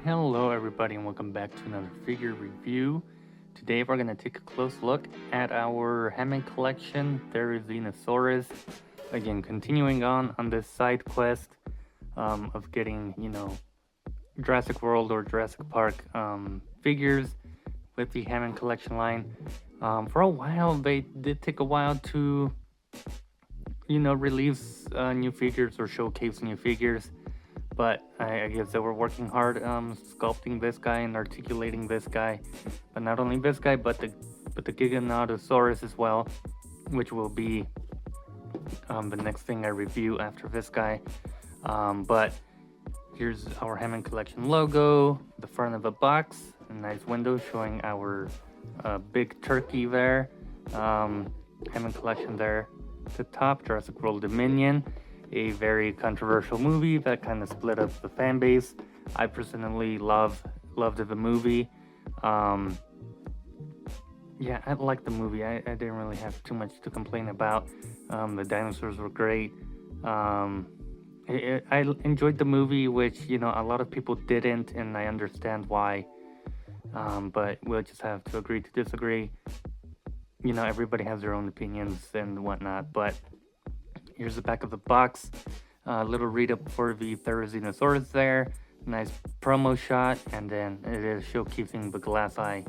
Hello everybody and welcome back to another figure review. Today we're going to take a close look at our Hammond Collection, Therizinosaurus. Again, continuing on this side quest of getting, Jurassic World or Jurassic Park figures with the Hammond Collection line. For a while, they did take a while to, release new figures or showcase new figures. But I guess they were working hard sculpting this guy and articulating this guy, but not only this guy, but the Giga as well, which will be the next thing I review after this guy. But here's our Hammond Collection logo, the front of the box, a nice window showing our big turkey there. Hammond Collection there, the top, Jurassic World Dominion, a very controversial movie that kind of split up the fan base. I personally loved the movie. Yeah, I liked the movie. I didn't really have too much to complain about. The dinosaurs were great. I enjoyed the movie, which a lot of people didn't, and I understand why. But we'll just have to agree to disagree. Everybody has their own opinions and whatnot, but here's the back of the box. A little read up for the Therizinosaurus there. Nice promo shot, and then it is showcasing the glass eye.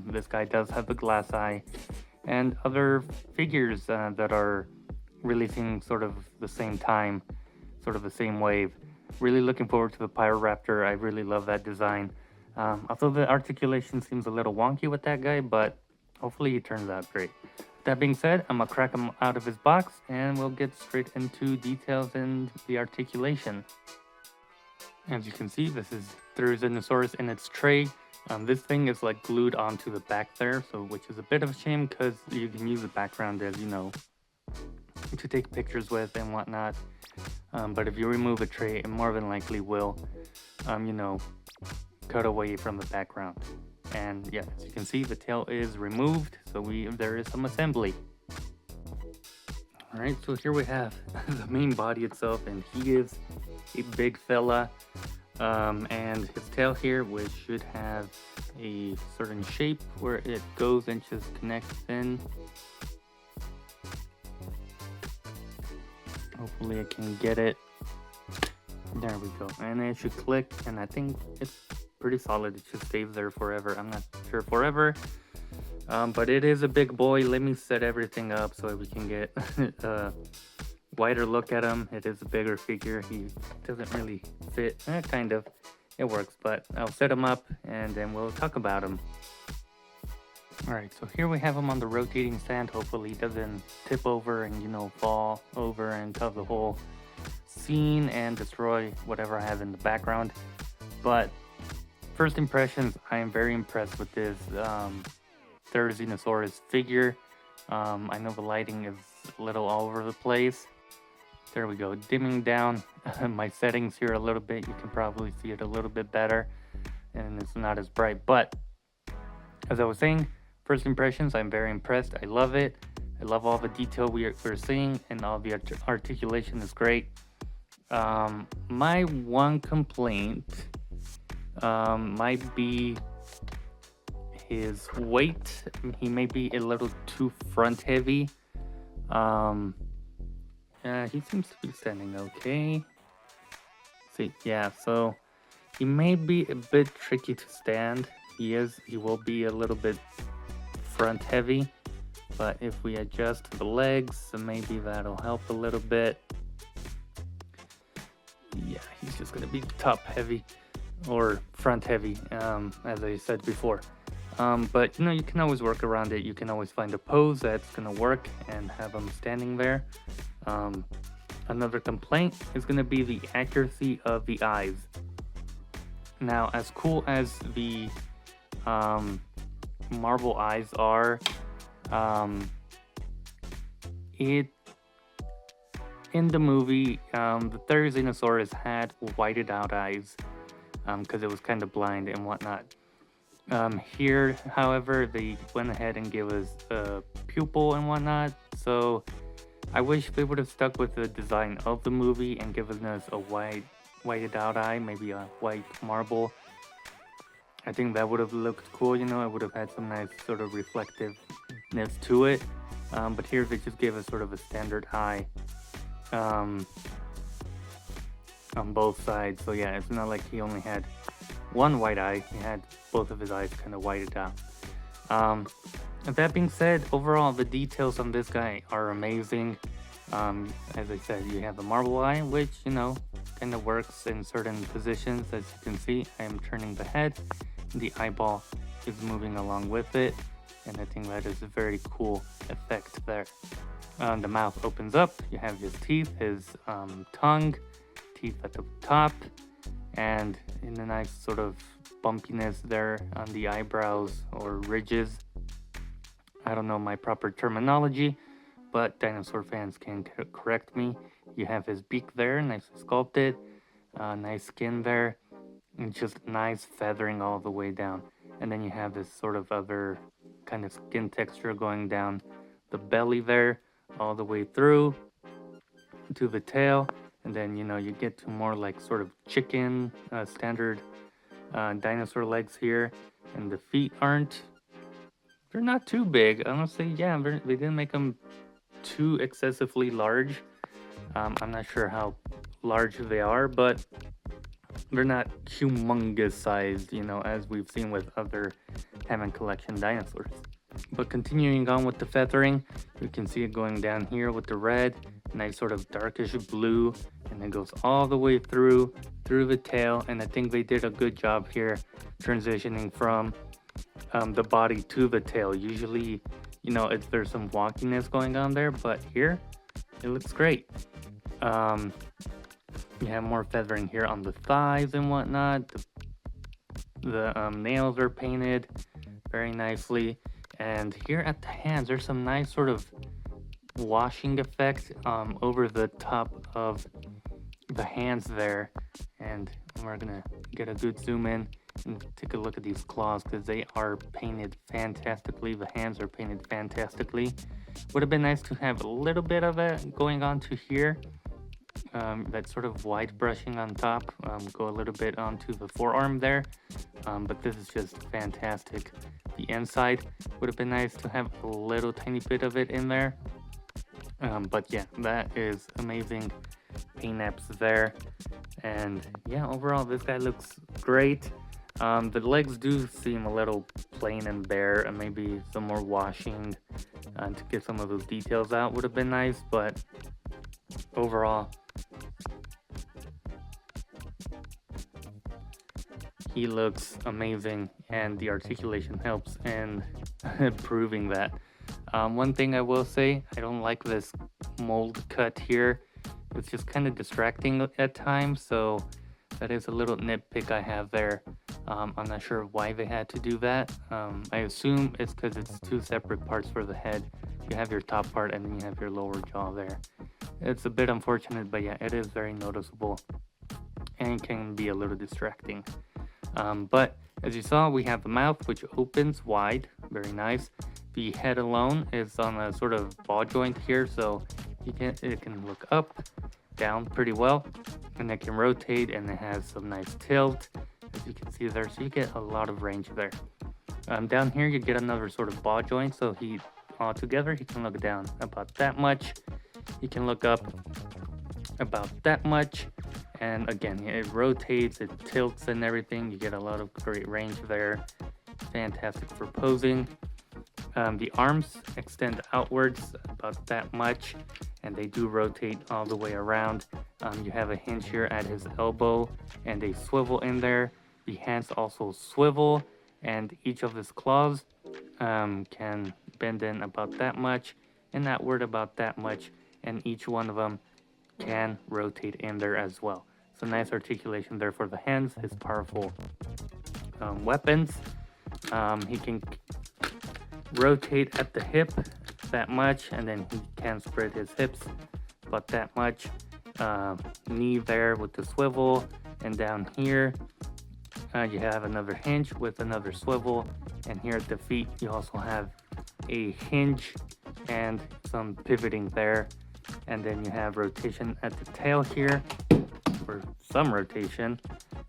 This guy does have the glass eye, and other figures that are releasing sort of the same time, sort of the same wave. Really looking forward to the Pyroraptor. I really love that design. Although the articulation seems a little wonky with that guy, but hopefully he turns out great. That being said, I'm gonna crack him out of his box and we'll get straight into details and the articulation. As you can see, this is Therizinosaurus in its tray. This thing is like glued onto the back there, so which is a bit of a shame because you can use the background as to take pictures with and whatnot. But if you remove a tray, it more than likely will, cut away from the background. And yeah, as you can see, the tail is removed, so there is some assembly. Alright, so here we have the main body itself, and he is a big fella. And his tail here, which should have a certain shape where it goes and just connects in. Hopefully I can get it. There we go. And it should click, and I think it's pretty solid. It should stay there forever. I'm not sure forever, but it is a big boy. Let me set everything up so we can get a wider look at him. It is a bigger figure. He doesn't really fit. Kind of. It works, but I'll set him up and then we'll talk about him. Alright, so here we have him on the rotating stand. Hopefully he doesn't tip over and fall over and cover the whole scene and destroy whatever I have in the background. But first impressions, I am very impressed with this Therizinosaurus figure. I know the lighting is a little all over the place. There we go, dimming down my settings here a little bit. You can probably see it a little bit better, and it's not as bright. But as I was saying, first impressions, I'm very impressed. I love it. I love all the detail we're seeing, and all the articulation is great. My one complaint might be his weight. He may be a little too front heavy. He seems to be standing okay. See, yeah, so he may be a bit tricky to stand. He will be a little bit front heavy, but if we adjust the legs, maybe that'll help a little bit. Yeah, he's just gonna be top heavy or front heavy, as I said before. But you can always work around it. You can always find a pose that's gonna work and have him standing there. Another complaint is gonna be the accuracy of the eyes. Now, as cool as the marble eyes are, in the movie, the Therizinosaurus had whited out eyes because it was kind of blind and whatnot. Here, however, they went ahead and gave us a pupil and whatnot, so I wish they would have stuck with the design of the movie and given us a whited out eye, maybe a white marble I think that would have looked cool, you know, it would have had some nice sort of reflectiveness to it. But here they just gave us sort of a standard eye um, on both sides. So yeah, it's not like he only had one white eye, he had both of his eyes kind of whited out. Um, that being said, overall, the details on this guy are amazing. As I said, you have the marble eye, which, you know, kind of works in certain positions. As you can see, I am turning the head. The eyeball is moving along with it. And I think that is a very cool effect there. The mouth opens up. You have his teeth, his tongue, teeth at the top, and in a nice sort of bumpiness there on the eyebrows or ridges. I don't know my proper terminology, but dinosaur fans can correct me. You have his beak there, nice sculpted, nice skin there, and just nice feathering all the way down. And then you have this sort of other kind of skin texture going down the belly there, all the way through to the tail. And then, you know, you get to more like sort of chicken, standard dinosaur legs here. And the feet they're not too big. Honestly, yeah, they didn't make them too excessively large. I'm not sure how large they are, but they're not humongous sized, you know, as we've seen with other Hammond Collection dinosaurs. But continuing on with the feathering, you can see it going down here with the red, nice sort of darkish blue, and it goes all the way through the tail. And I think they did a good job here transitioning from the body to the tail. Usually, you know, there's some wonkiness going on there, but here it looks great. You have more feathering here on the thighs and whatnot. The nails are painted very nicely. And here at the hands, there's some nice sort of washing effect over the top of the hands there. And we're gonna get a good zoom in and take a look at these claws, because they are painted fantastically. The hands are painted fantastically. Would have been nice to have a little bit of it going on to here. That sort of white brushing on top, go a little bit onto the forearm there, but this is just fantastic. The inside would have been nice to have a little tiny bit of it in there, but yeah, that is amazing paint apps there. And yeah, overall this guy looks great. The legs do seem a little plain and bare, and maybe some more washing to get some of those details out would have been nice, but overall he looks amazing, and the articulation helps in proving that. One thing I will say, I don't like this mold cut here. It's just kind of distracting at times, so that is a little nitpick I have there. I'm not sure why they had to do that. I assume it's because it's two separate parts for the head. You have your top part and then you have your lower jaw there. It's a bit unfortunate, but yeah, it is very noticeable and can be a little distracting. But as you saw, we have the mouth, which opens wide, very nice. The head alone is on a sort of ball joint here, so it can look up, down pretty well, and it can rotate, and it has some nice tilt, as you can see there, so you get a lot of range there. Down here, you get another sort of ball joint, so altogether, he can look down about that much. He can look up about that much. And again, it rotates, it tilts and everything. You get a lot of great range there. Fantastic for posing. The arms extend outwards about that much, and they do rotate all the way around. You have a hinge here at his elbow and a swivel in there. The hands also swivel, and each of his claws can bend in about that much and outward about that much, and each one of them can rotate in there as well. So nice articulation there for the hands, his powerful weapons. He can rotate at the hip that much, and then he can spread his hips about that much. Knee there with the swivel, and down here you have another hinge with another swivel, and here at the feet you also have a hinge and some pivoting there. And then you have rotation at the tail here, or some rotation,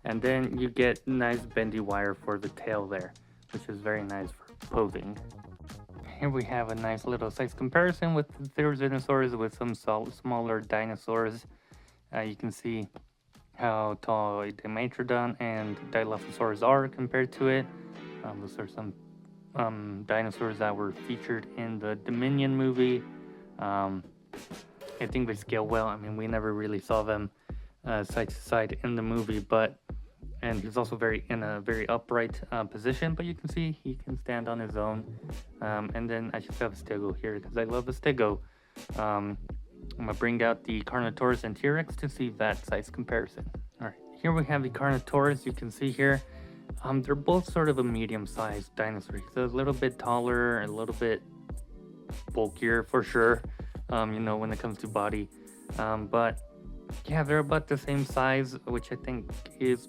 And then you get nice bendy wire for the tail there, which is very nice for posing. Here we have a nice little size comparison with the Therizinosaurus with some smaller dinosaurs. You can see how tall a Dimetrodon and Dilophosaurus are compared to it. Those are some dinosaurs that were featured in the Dominion movie. I think they scale well. I mean, we never really saw them side to side in the movie, and he's also in a very upright position, but you can see he can stand on his own. And then I just have a stego here because I love the stego. I'm gonna bring out the Carnotaurus and T-Rex to see that size comparison. All right, here we have the Carnotaurus. You can see here, they're both sort of a medium-sized dinosaur. He's a little bit taller, a little bit bulkier for sure. You know, when it comes to body, but yeah, they're about the same size, which I think is,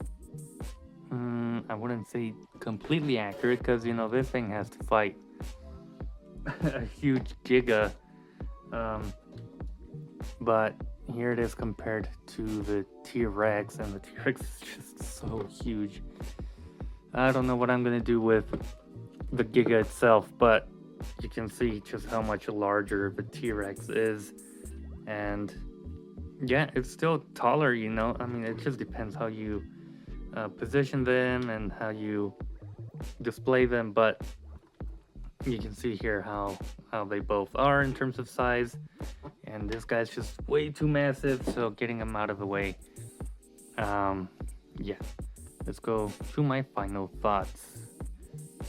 I wouldn't say completely accurate, because you know this thing has to fight a huge Giga, but here it is compared to the T-Rex, and the T-Rex is just so huge. I don't know what I'm gonna do with the Giga itself, but you can see just how much larger the T-Rex is, and yeah, it's still taller, you know. I mean, it just depends how you position them and how you display them, but you can see here how they both are in terms of size, and this guy's just way too massive, so getting him out of the way. Yeah, let's go to my final thoughts.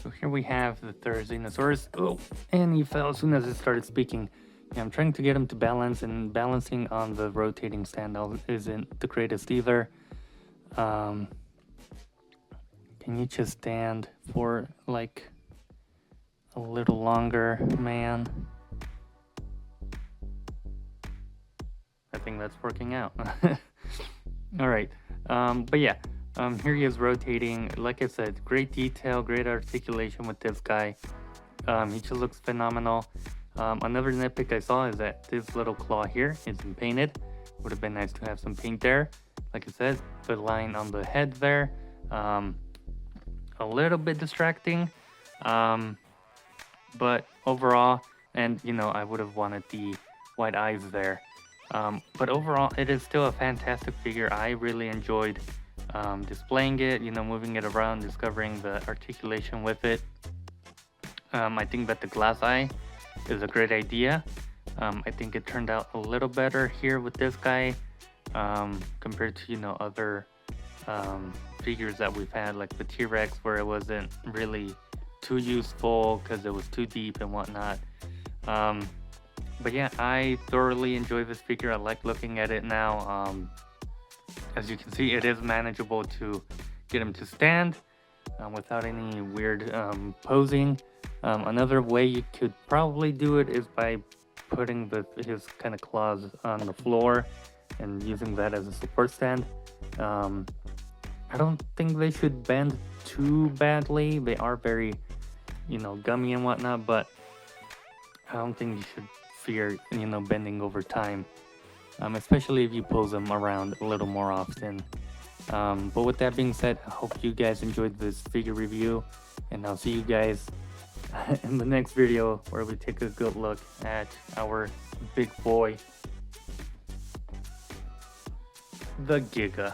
So here we have the Therizinosaurus. Oh, and he fell as soon as it started speaking. Yeah, I'm trying to get him to balance, and balancing on the rotating stand isn't the greatest either. Can you just stand for like a little longer, man? I think that's working out. All right, but yeah. Here he is rotating. Like I said, great detail, great articulation with this guy. He just looks phenomenal. Another nitpick I saw is that this little claw here isn't painted. Would have been nice to have some paint there. Like I said, the line on the head there, a little bit distracting. But overall, and you know, I would have wanted the white eyes there. But overall, it is still a fantastic figure. I really enjoyed displaying it, you know, moving it around, discovering the articulation with it. I think that the glass eye is a great idea. I think it turned out a little better here with this guy compared to, you know, other figures that we've had, like the T-Rex, where it wasn't really too useful because it was too deep and whatnot. But yeah, I thoroughly enjoy this figure. I like looking at it now. As you can see, it is manageable to get him to stand without any weird posing. Another way you could probably do it is by putting his kind of claws on the floor and using that as a support stand. I don't think they should bend too badly. They are very, you know, gummy and whatnot, but I don't think you should fear, you know, bending over time. Especially if you pose them around a little more often. But with that being said, I hope you guys enjoyed this figure review, and I'll see you guys in the next video where we take a good look at our big boy, the Giga.